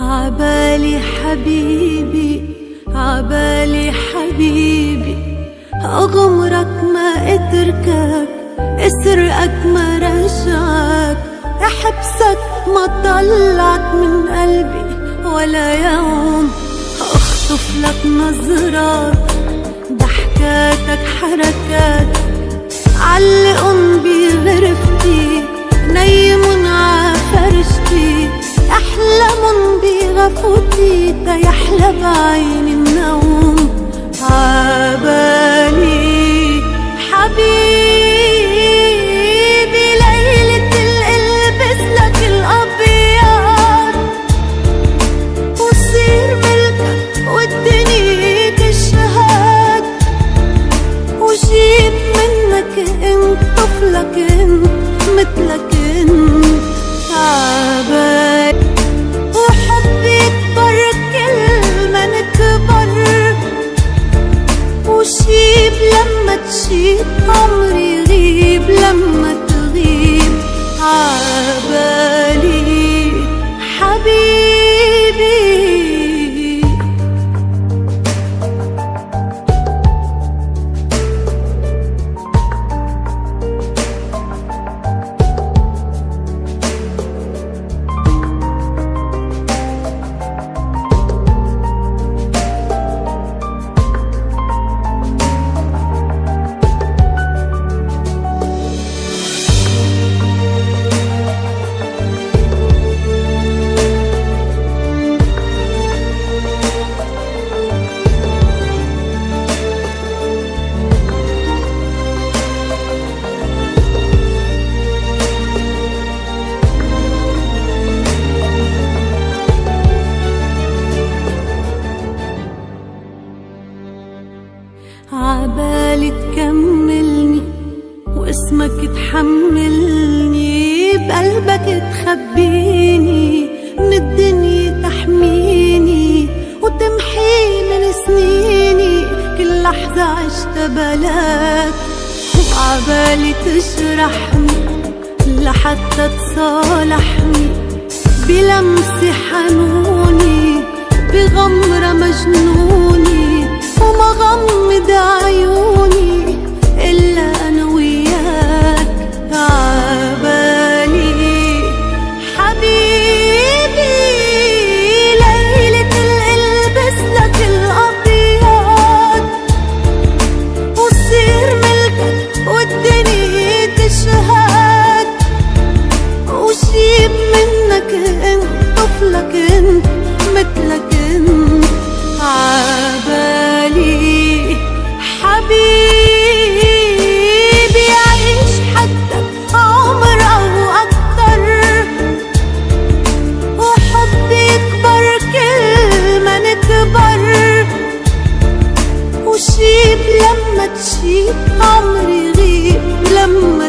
عبالي حبيبي عبالي حبيبي، أغمرك ما أتركك، أسرقك ما رجعك، أحبسك ما طلعك من قلبي ولا يوم، أخطف لك نظرات ضحكاتك حركاتك، علقن بغرفتي نيمن عفرشتي، أحلمن بغفوتي تيحلى بعين النوم. عبالي حبيبي ليلة القلبس لك الأبيض، وصير ملكك والدنيا تشهد، وجيب منك انت طفلك انت مثلك انت. عبالي وحبي يكبر كل ما نكبر، وشيب لما تشيب عمري يغيب لما تغيب. عبالي حبيبي عبالي تكملني واسمك تحملني، بقلبك تخبيني من الدنيا تحميني، وتمحي من سنيني كل لحظة عشتها بلاك. وعبالي تجرحني لحتى تصالحني، بلمسة حنوني بغمرة مجنوني، وما غمض عيوني إلا أنا وياك. عبالي حبيبي ليلة القلبس لك الأبيض، وصير ملكك والدنيا تشهد، وجيب منك انت طفلك انت مثلك انت. عبالي حبيبي عيش حتى عمر أو أكتر، وحبي يكبر كل ما نكبر، وشيب لما تشيب عمري يغيب لما